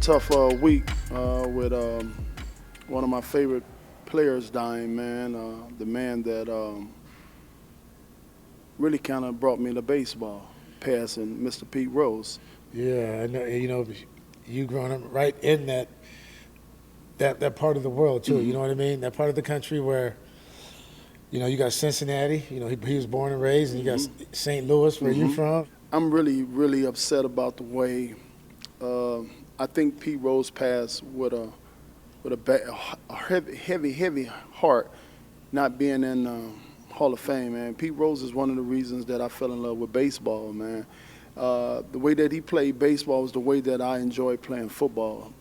tough week with one of my favorite players dying, man. The man that really kind of brought me to baseball, passing Mr. Pete Rose. Yeah, I know. You growing up right in that part of the world too. You know what I mean? That part of the country where, you got Cincinnati. He was born and raised, and you got St. Louis, where you from. I'm really, really upset about the way I think Pete Rose passed with a heavy heart, not being in Hall of Fame, man. Pete Rose is one of the reasons that I fell in love with baseball, man. The way that he played baseball was the way that I enjoy playing football.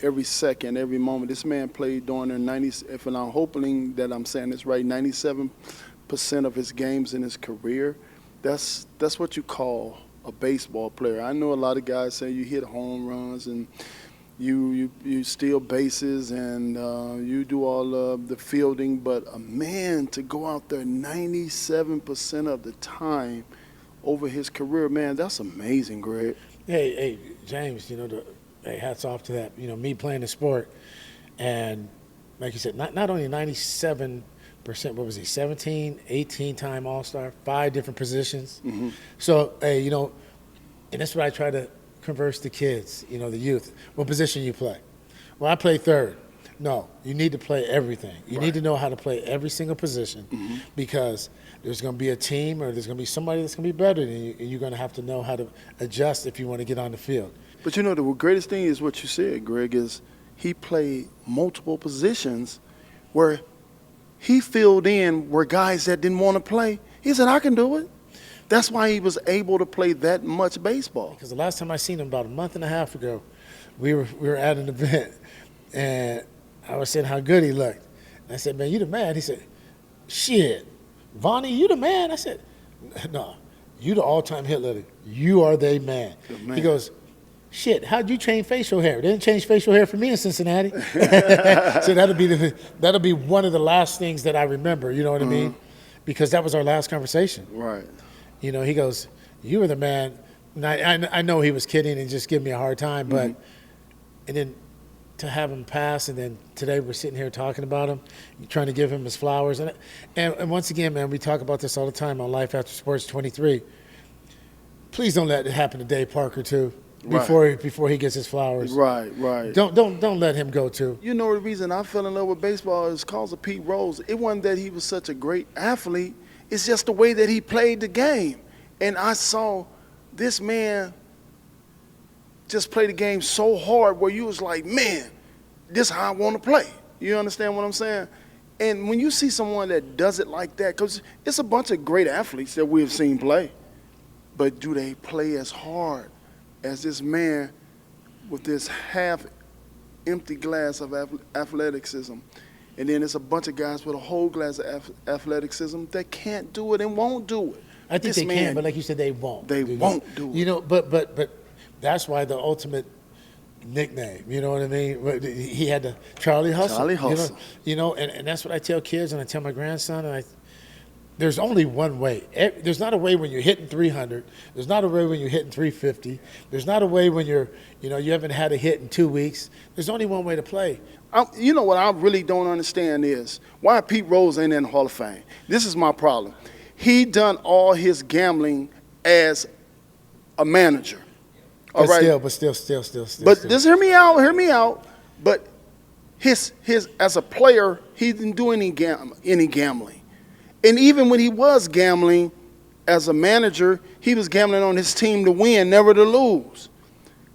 Every second, every moment. This man played during the 90s, if I'm hoping that I'm saying this right, 97% of his games in his career. That's what you call a baseball player. I know a lot of guys say you hit home runs and you steal bases and you do all of the fielding, but a man to go out there 97% of the time over his career, man, that's amazing, Greg. Hey, James, hey, hats off to that. Me playing the sport, and like you said, not only 97%, what was he, 17, 18-time All-Star, 5 different positions. So, hey, and that's what I try to converse to kids, the youth. What position you play? Well, I play third. No, you need to play everything. You need to know how to play every single position because there's going to be a team or there's going to be somebody that's going to be better than you, and you're going to have to know how to adjust if you want to get on the field. But the greatest thing is what you said, Greg, is he played multiple positions where he filled in where guys that didn't want to play. He said, I can do it. That's why he was able to play that much baseball. Because the last time I seen him about a month and a half ago, we were at an event, and I was saying how good he looked. And I said, man, you the man. He said, shit, Vaughn, you the man? I said, no, you the all-time hit leader. You are the man. He goes, shit, how'd you change facial hair? They didn't change facial hair for me in Cincinnati. So that'll be one of the last things that I remember, you know what I mean? Because that was our last conversation. Right. He goes, you were the man. And I know he was kidding and just giving me a hard time, but and then to have him pass, and then today we're sitting here talking about him, trying to give him his flowers. And once again, man, we talk about this all the time on Life After Sports 23. Please don't let it happen to Dave Parker, too. Before he gets his flowers. Right. Don't let him go too. The reason I fell in love with baseball is because of Pete Rose. It wasn't that he was such a great athlete. It's just the way that he played the game. And I saw this man just play the game so hard where you was like, man, this is how I want to play. You understand what I'm saying? And when you see someone that does it like that, because it's a bunch of great athletes that we have seen play, but do they play as hard as this man with this half-empty glass of athleticism? And then it's a bunch of guys with a whole glass of athleticism that can't do it and won't do it. I think they can, but like you said, they won't. They won't do it. But that's why the ultimate nickname, you know what I mean? He had the Charlie Hustle. Charlie Hustle. And that's what I tell kids, and I tell my grandson, and there's only one way. There's not a way when you're hitting 300. There's not a way when you're hitting 350. There's not a way when you haven't had a hit in 2 weeks. There's only one way to play. What I really don't understand is why Pete Rose ain't in the Hall of Fame. This is my problem. He done all his gambling as a manager. All right. Still. But just hear me out. But his as a player, he didn't do any gambling. And even when he was gambling as a manager, he was gambling on his team to win, never to lose.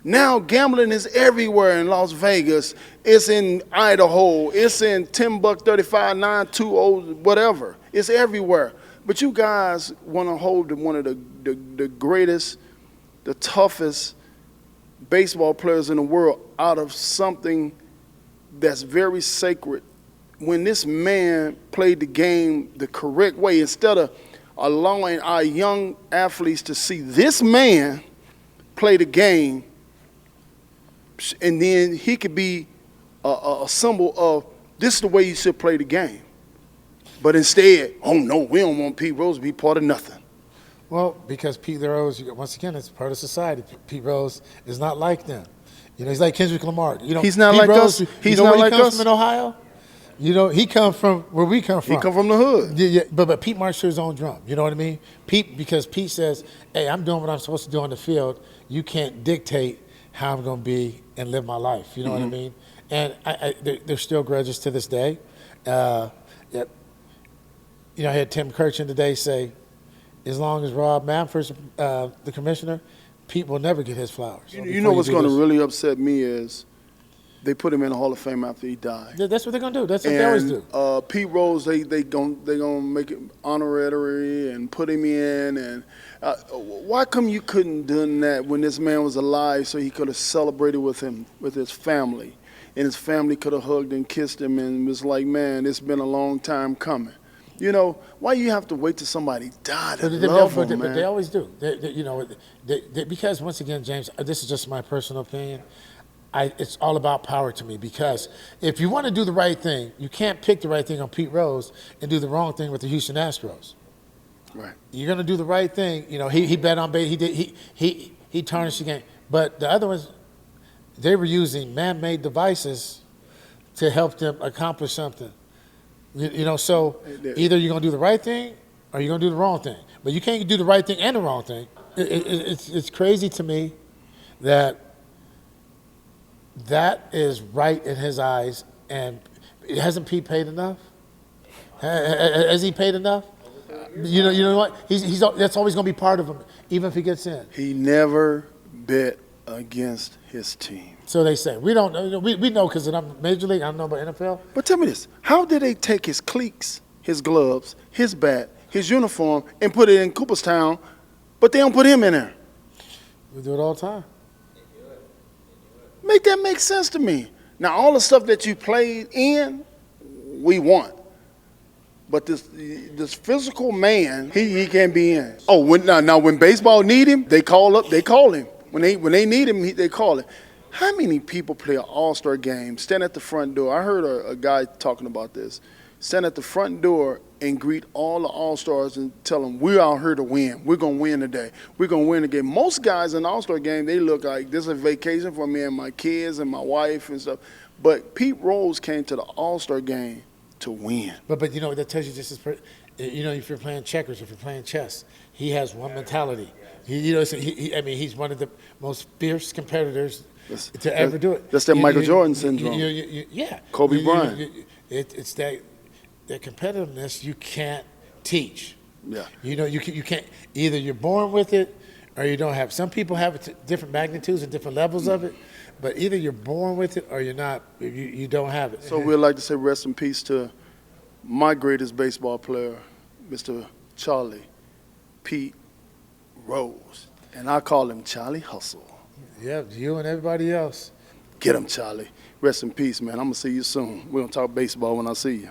Now gambling is everywhere in Las Vegas. It's in Idaho. It's in 10 buck 35, 920, whatever. It's everywhere. But you guys want to hold one of the greatest, the toughest baseball players in the world out of something that's very sacred. When this man played the game the correct way, instead of allowing our young athletes to see this man play the game, and then he could be a symbol of this is the way you should play the game. But instead, oh no, we don't want Pete Rose to be part of nothing. Well, because Pete Rose, once again, it's part of society. Pete Rose is not like them. You know, he's like Kendrick Lamar. You know, He's not Pete like Rose, us. You He's know not where he like comes us. from in Ohio? You know, he come from where we come from. He come from the hood. Yeah, but Pete marched to his own drum. You know what I mean? Because Pete says, "Hey, I'm doing what I'm supposed to do on the field. You can't dictate how I'm going to be and live my life." You know what I mean? And there's still grudges to this day. Yeah, you know, I had Tim Kirchin today say, as long as Rob Manfred's the commissioner, Pete will never get his flowers. You know what's going to really upset me is they put him in the Hall of Fame after he died. That's what they're going to do. That's what they always do. Pete Rose, they gonna make it honorary and put him in. And why come you couldn't done that when this man was alive, so he could have celebrated with him, with his family, and his family could have hugged and kissed him and was like, man, it's been a long time coming. You know, why you have to wait till somebody died to love him, man? But they always do. You know, because once again, James, this is just my personal opinion. It's all about power to me, because if you want to do the right thing, you can't pick the right thing on Pete Rose and do the wrong thing with the Houston Astros. Right. You're going to do the right thing. You know, he bet on base. He tarnished the game. But the other ones, they were using man-made devices to help them accomplish something. You know, so either you're going to do the right thing or you're going to do the wrong thing. But you can't do the right thing and the wrong thing. It's crazy to me that is right in his eyes. And hasn't Pete paid enough? Has he paid enough? You know what? He's that's always going to be part of him, even if he gets in. He never bet against his team. So they say. We don't know. We know because I'm Major League. I don't know about NFL. But tell me this. How did they take his cleats, his gloves, his bat, his uniform, and put it in Cooperstown, but they don't put him in there? We do it all the time. Make that make sense to me. Now, all the stuff that you played in, we want. But this physical man, he can't be in. Oh, when baseball need him, they call him. When they need him, they call him. How many people play an all-star game, stand at the front door? I heard a guy talking about this. Stand at the front door and greet all the all-stars and tell them, we're out here to win. We're going to win today. We're going to win the game. Most guys in the all-star game, they look like this is a vacation for me and my kids and my wife and stuff. But Pete Rose came to the all-star game to win. But you know, that tells you just as, you know, if you're playing checkers, if you're playing chess, he has one mentality. He's one of the most fierce competitors to ever do it. That's that Michael Jordan syndrome. Yeah. Kobe Bryant. It's that competitiveness you can't teach. Yeah. You know, you can't, either you're born with it or you don't have. Some people have it different magnitudes and different levels of it, but either you're born with it or you're not. You don't have it. So we'd like to say rest in peace to my greatest baseball player, Mr. Charlie Pete Rose. And I call him Charlie Hustle. Yeah, you and everybody else. Get him, Charlie. Rest in peace, man. I'm going to see you soon. We're going to talk baseball when I see you.